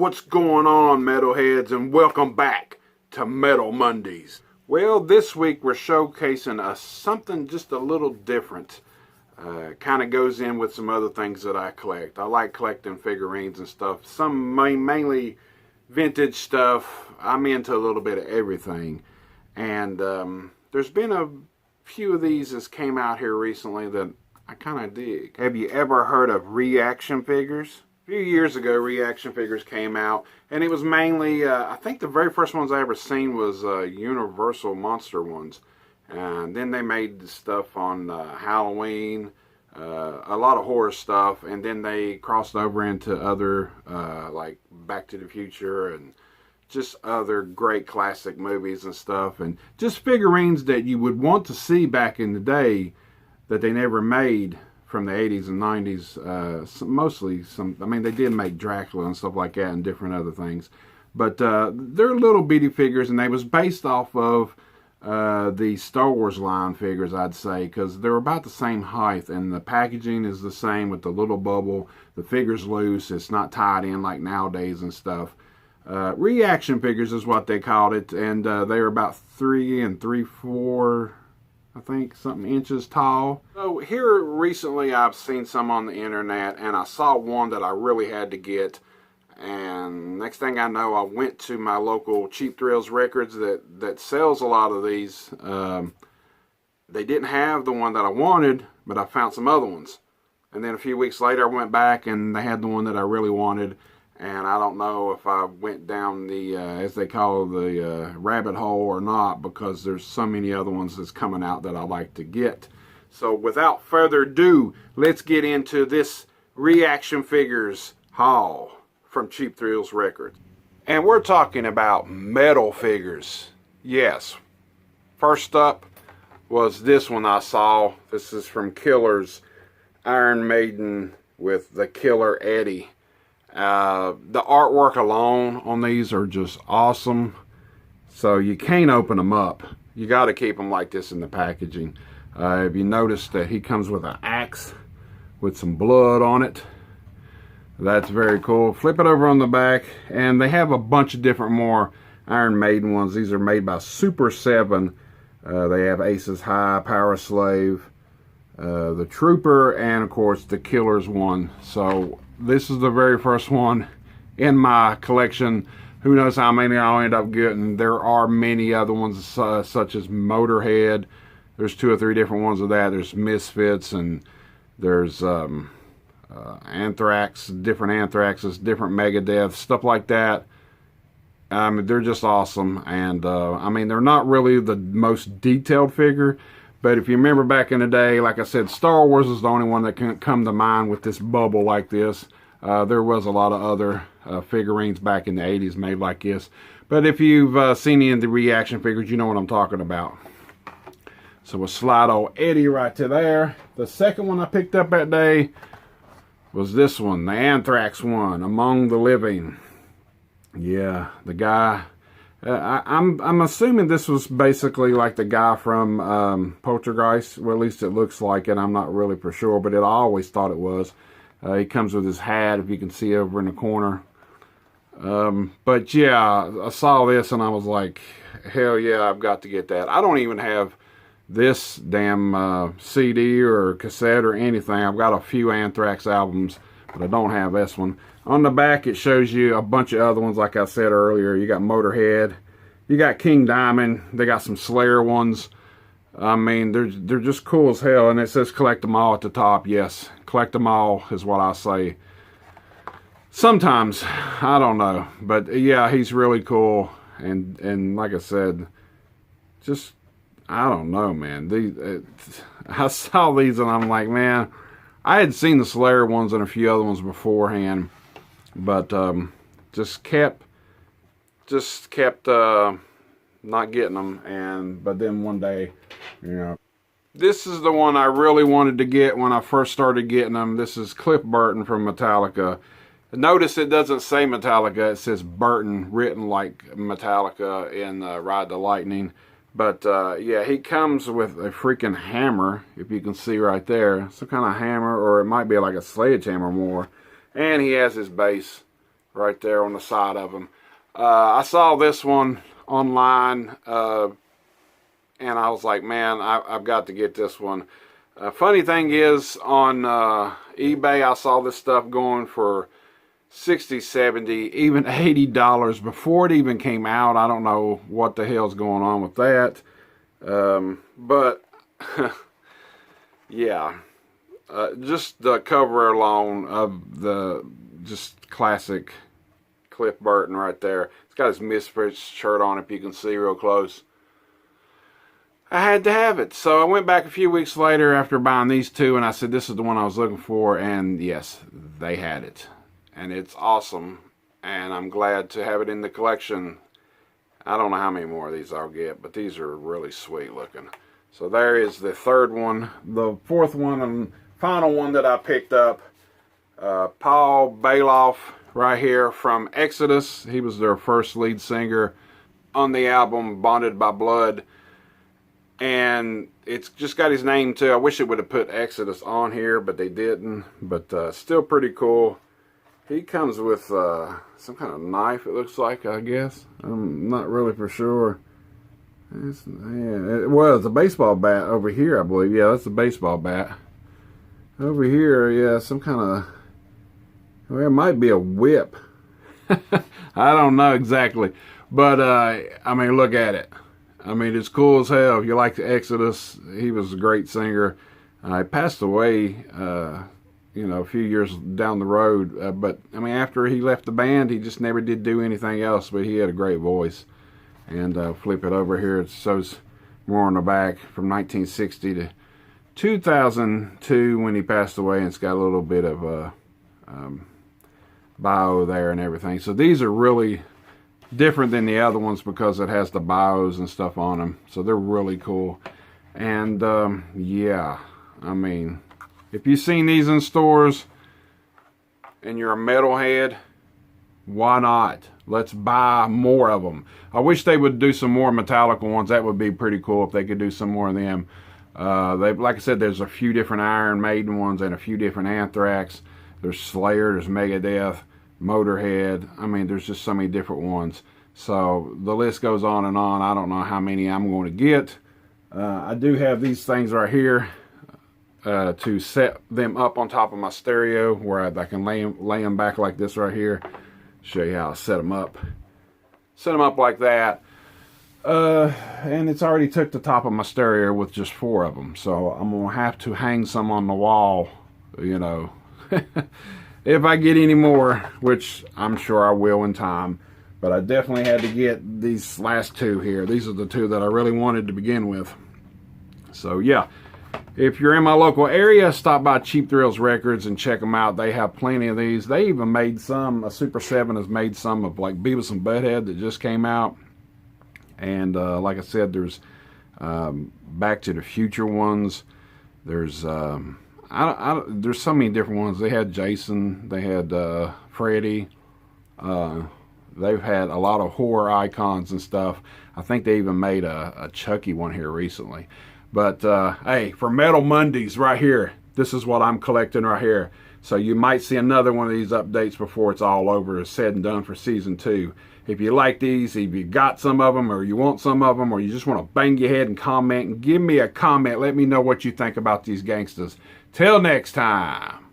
What's going on, metalheads, and welcome back to Metal Mondays. Well, this week we're showcasing something just a little different. Kind of goes in with some other things that I collect. I like collecting figurines and stuff. Some mainly vintage stuff. I'm into a little bit of everything. And there's been a few of these that came out here recently that I kind of dig. Have you ever heard of reaction figures? A few years ago, reaction figures came out, and it was mainly, I think the very first ones I ever seen was Universal Monster ones. And then they made stuff on Halloween, a lot of horror stuff, and then they crossed over into other, like Back to the Future and just other great classic movies and stuff, and just figurines that you would want to see back in the day that they never made from the 80s and 90s. Mostly I mean, they did make Dracula and stuff like that and different other things. But they're little bitty figures, and they was based off of the Star Wars line figures, I'd say, because they're about the same height, and the packaging is the same with the little bubble. The figure's loose. It's not tied in like nowadays and stuff. Reaction figures is what they called it, and they were about 3 3/4, I think, something inches tall. So here recently I've seen some on the internet, and I saw one that I really had to get, and next thing I know, I went to my local Cheap Thrills Records that sells a lot of these. They didn't have the one that I wanted, but I found some other ones, and then a few weeks later I went back and they had the one that I really wanted. And I don't know if I went down the, as they call the rabbit hole or not, because there's so many other ones that's coming out that I like to get. So without further ado, let's get into this reaction figures haul from Cheap Thrills Records. And we're talking about metal figures. Yes. First up was this one I saw. This is from Killer's Iron Maiden with the Killer Eddie. The artwork alone on these are just awesome, so you can't open them up. You got to keep them like this in the packaging. If you notice that he comes with an axe with some blood on it, that's very cool. Flip it over on the back, and they have a bunch of different more Iron Maiden ones. These are made by Super 7. They have Aces High, Power Slave, the Trooper, and of course the Killer's one. So this is the very first one in my collection. Who knows how many I'll end up getting. There are many other ones, such as Motorhead. There's 2 or 3 different ones of that. There's Misfits, and there's Anthrax, different Anthraxes, different Megadeth, stuff like that. They're just awesome. And I mean, they're not really the most detailed figure, but if you remember back in the day, like I said, Star Wars is the only one that can come to mind with this bubble like this. There was a lot of other figurines back in the 80s made like this. But if you've seen any of the reaction figures, you know what I'm talking about. So we'll slide old Eddie right to there. The second one I picked up that day was this one, the Anthrax one, Among the Living. Yeah, the guy... I'm assuming this was basically like the guy from Poltergeist. Well, at least it looks like it. I'm not really for sure, but I always thought it was. He comes with his hat, if you can see over in the corner. But yeah, I saw this and I was like, hell yeah, I've got to get that. I don't even have this damn CD or cassette or anything. I've got a few Anthrax albums, but I don't have this one. On the back, it shows you a bunch of other ones, like I said earlier. You got Motorhead. You got King Diamond. They got some Slayer ones. I mean, they're just cool as hell. And it says collect them all at the top. Yes, collect them all is what I say. Sometimes. I don't know. But yeah, he's really cool. And like I said, just, I don't know, man. I saw these and I'm like, man, I had seen the Slayer ones and a few other ones beforehand. But just kept not getting them, but then one day, you know, this is the one I really wanted to get when I first started getting them. This is Cliff Burton from Metallica. Notice it doesn't say Metallica, it says Burton, written like Metallica in Ride the Lightning. But yeah, he comes with a freaking hammer, if you can see right there, some kind of hammer, or it might be like a sledgehammer more. And he has his base right there on the side of them. I saw this one online, and I was like, man, I've got to get this one. Funny thing is, on eBay, I saw this stuff going for $60, $70, even $80 before it even came out. I don't know what the hell's going on with that. But yeah, just the cover alone of the just classic Cliff Burton right there. It's got his Misfits shirt on, if you can see real close. I had to have it. So I went back a few weeks later after buying these two, and I said, this is the one I was looking for, and yes, they had it. And it's awesome, and I'm glad to have it in the collection. I don't know how many more of these I'll get, but these are really sweet looking. So there is the third one. The fourth one and final one that I picked up, Paul Baloff right here from Exodus. He was their first lead singer on the album Bonded by Blood. And it's just got his name too. I wish it would have put Exodus on here, but they didn't. But still pretty cool. He comes with some kind of knife, it looks like, I guess. I'm not really for sure. It's a baseball bat over here, I believe. Yeah, that's a baseball bat. Over here, yeah, some kind of... Well, it might be a whip. I don't know exactly. But, I mean, look at it. I mean, it's cool as hell. If you like the Exodus, he was a great singer. He passed away, you know, a few years down the road. But, I mean, after he left the band, he just never did do anything else. But he had a great voice. And flip it over here. It shows more on the back from 1960 to 2002 when he passed away. And it's got a little bit of bio there and everything. So these are really different than the other ones because it has the bios and stuff on them, so they're really cool. And yeah, I mean, if you've seen these in stores and you're a metalhead, why not? Let's buy more of them. I wish they would do some more Metallica ones. That would be pretty cool if they could do some more of them. Like I said, there's a few different Iron Maiden ones and a few different Anthrax. There's Slayer, there's Megadeth, Motorhead. I mean, there's just so many different ones. So the list goes on and on. I don't know how many I'm going to get. I do have these things right here to set them up on top of my stereo where I can lay them back like this right here. Show you how I set them up. Set them up like that. And it's already took the top of my stereo with just 4 of them. So I'm going to have to hang some on the wall, you know. If I get any more, which I'm sure I will in time. But I definitely had to get these last 2 here. These are the 2 that I really wanted to begin with. So yeah, if you're in my local area, stop by Cheap Thrills Records and check them out. They have plenty of these. They even made some, Super 7 has made some of like Beavis and Butthead that just came out. And like I said, there's Back to the Future ones. There's... there's so many different ones. They had Jason, they had Freddy, they've had a lot of horror icons and stuff. I think they even made a Chucky one here recently. But hey, for Metal Mondays right here, this is what I'm collecting right here. So you might see another one of these updates before it's all over, said and done for season 2. If you like these, if you got some of them, or you want some of them, or you just want to bang your head and comment, and give me a comment. Let me know what you think about these gangsters. Till next time.